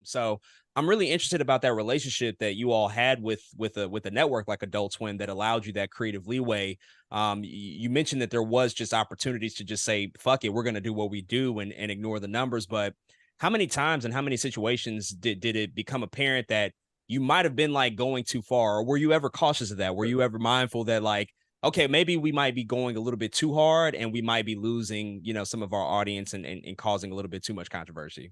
So I'm really interested about that relationship that you all had with a network like Adult Swim that allowed you that creative leeway. You mentioned that there was just opportunities to just say, fuck it, we're going to do what we do and ignore the numbers. But how many times and how many situations did it become apparent that you might have been like going too far? Or were you ever cautious of that? Were you ever mindful that like, okay, maybe we might be going a little bit too hard and we might be losing, some of our audience and causing a little bit too much controversy?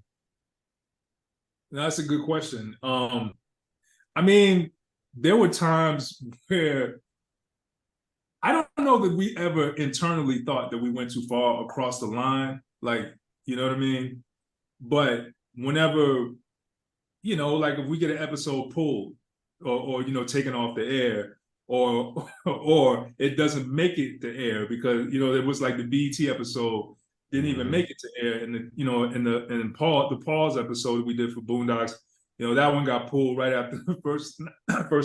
That's a good question. I mean, there were times where I don't know that we ever internally thought that we went too far across the line. Like, you know what I mean? But whenever, like if we get an episode pulled or taken off the air or it doesn't make it to air because, there was like the BET episode didn't even make it to air. And the pause episode we did for Boondocks, that one got pulled right after the first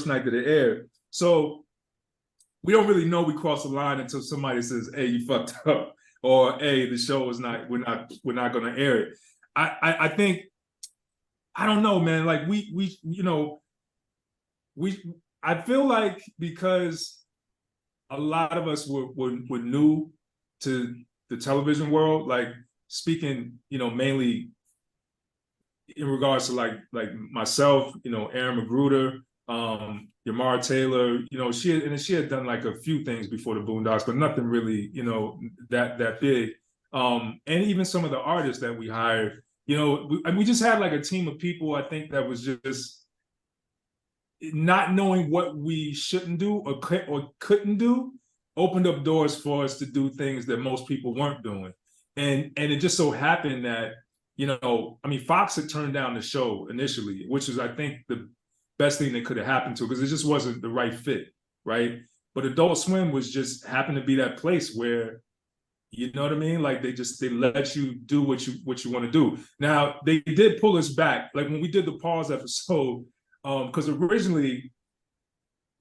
night that it aired. So we don't really know we crossed the line until somebody says, "Hey, you fucked up," or "Hey, the show is not. We're not going to air it." I think I don't know, man. Like I feel like because a lot of us were new to the television world, like speaking, mainly in regards to like myself, Aaron Magruder, Yamar Taylor, she had done like a few things before the Boondocks, but nothing really, that big. And even some of the artists that we hired, we just had like a team of people, I think, that was just not knowing what we shouldn't do or couldn't do, opened up doors for us to do things that most people weren't doing. And it just so happened that, Fox had turned down the show initially, which is, I think, the best thing that could have happened to it, because it just wasn't the right fit, right? But Adult Swim was just happened to be that place where, you know what I mean? Like they let you do what you want to do. Now they did pull us back, like when we did the pause episode, because originally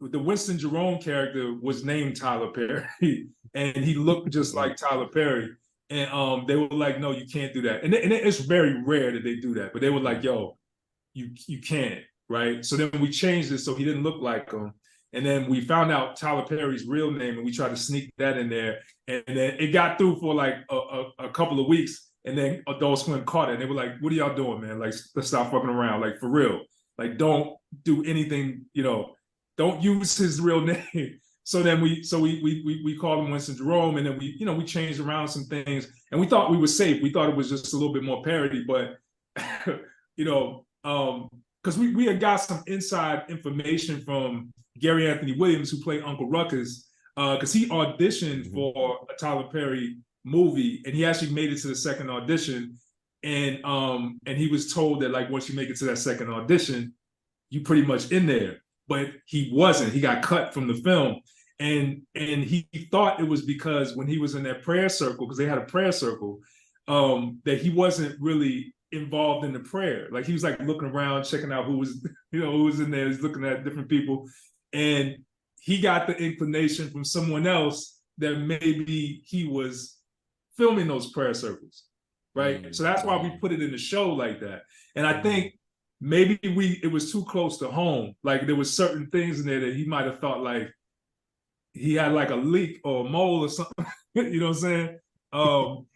the Winston Jerome character was named Tyler Perry, and he looked just like Tyler Perry. And they were like, "No, you can't do that." And it's very rare that they do that, but they were like, "Yo, you can't," right? So then we changed it so he didn't look like him. And then we found out Tyler Perry's real name, and we tried to sneak that in there. And then it got through for like a couple of weeks, and then Adult Swim caught it. And they were like, "What are y'all doing, man? Like, let's stop fucking around. Like, for real. Like, don't do anything. Don't use his real name." So then we called him Winston Jerome, and then we changed around some things, and we thought we were safe. We thought it was just a little bit more parody, but because we had got some inside information from Gary Anthony Williams, who played Uncle Ruckus, because he auditioned for a Tyler Perry movie, and he actually made it to the second audition, and he was told that like once you make it to that second audition, you pretty much in there. But he wasn't. He got cut from the film. And he thought it was because when he was in that prayer circle, because they had a prayer circle, that he wasn't really involved in the prayer. Like he was like looking around, checking out who was in there. He's looking at different people. And he got the inclination from someone else that maybe he was filming those prayer circles. Right. So that's why we put it in the show like that. And I think maybe it was too close to home. Like there was certain things in there that he might have thought like he had like a leak or a mole or something. You know what I'm saying?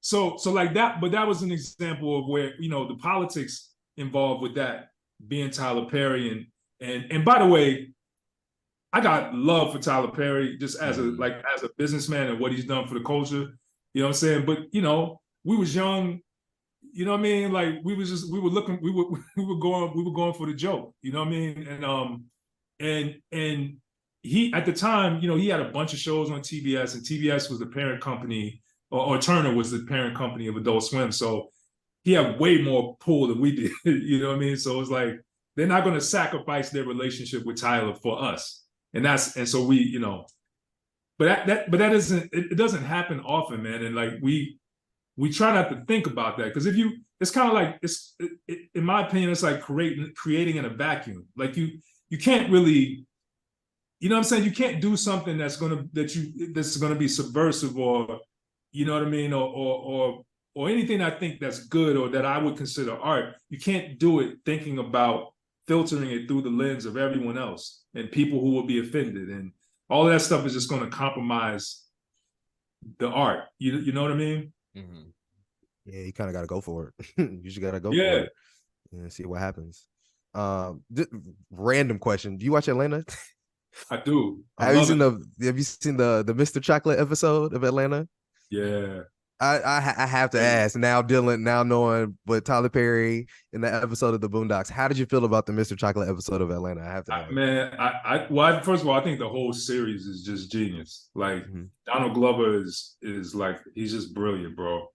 So like that, but that was an example of where, the politics involved with that being Tyler Perry. And by the way, I got love for Tyler Perry just as a businessman and what he's done for the culture. You know what I'm saying? But we was young. You know what I mean? Like we were going for the joke. You know what I mean? And he at the time, he had a bunch of shows on TBS, and TBS was the parent company, or Turner was the parent company of Adult Swim. So he had way more pull than we did. You know what I mean? So it's like they're not going to sacrifice their relationship with Tyler for us, and so we, but that doesn't it doesn't happen often, man. And like we try not to think about that, because it's kind of like in my opinion, it's like creating in a vacuum. Like you can't really, you know what I'm saying? You can't do something that's gonna be subversive, or you know what I mean, or or anything I think that's good or that I would consider art, you can't do it thinking about filtering it through the lens of everyone else and people who will be offended. And all of that stuff is just going to compromise the art. You know what I mean? Mm-hmm. Yeah, you kind of got to go for it. You just got to go for Yeah. it and see what happens. Random question. Do you watch Atlanta? I do. Have you seen the Mr. Chocolate episode of Atlanta? Yeah. I have to ask now, Dylan, now knowing what Tyler Perry in the episode of the Boondocks, how did you feel about the Mr. Chocolate episode of Atlanta? I have to ask. Man, first of all, I think the whole series is just genius. Like Donald Glover is like, he's just brilliant, bro.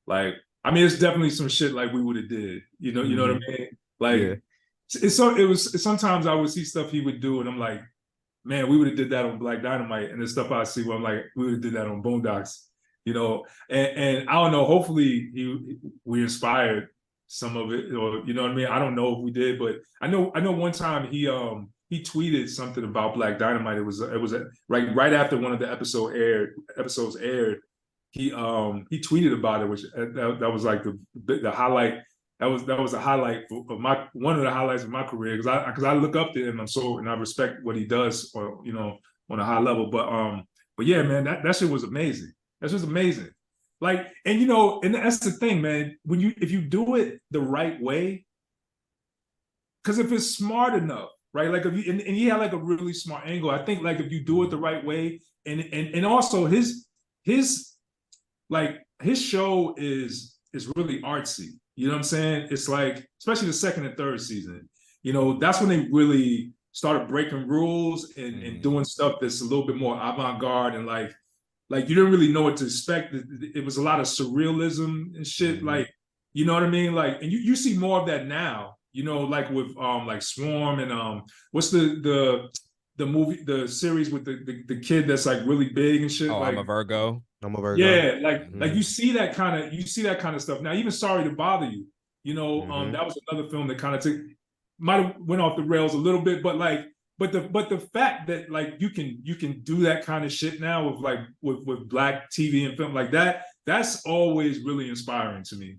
Like, I mean, it's definitely some shit like we would have did. You know what I mean? Like, sometimes I would see stuff he would do, and I'm like, man, we would have did that on Black Dynamite, and the stuff I see where I'm like, we would have did that on Boondocks. You know, and I don't know. Hopefully, we inspired some of it, or you know what I mean. I don't know if we did, but I know one time he tweeted something about Black Dynamite. It was right after one of the episodes aired. He tweeted about it, which that was like the highlight. That was a highlight of one of the highlights of my career, because I look up to him and I respect what he does, or you know, on a high level. But yeah, man, that shit was amazing. That's just amazing. Like, and you know, and that's the thing, man. If you do it the right way, because if it's smart enough, right? Like if you and he had like a really smart angle. I think like if you do it the right way, and also his show is really artsy. You know what I'm saying? It's like, especially the second and third season, you know, that's when they really started breaking rules and doing stuff that's a little bit more avant-garde, and like you didn't really know what to expect. It was a lot of surrealism and shit. Like, you know what I mean? Like, and you see more of that now, you know, like with like Swarm and what's the movie, the series with the kid that's like really big and shit. Oh, like, I'm a Virgo. Yeah, like you see that kind of stuff now. Even Sorry to Bother You, you know, that was another film that kind of might have went off the rails a little bit, but like, but the fact that like you can do that kind of shit now with like with Black TV and film like that, that's always really inspiring to me.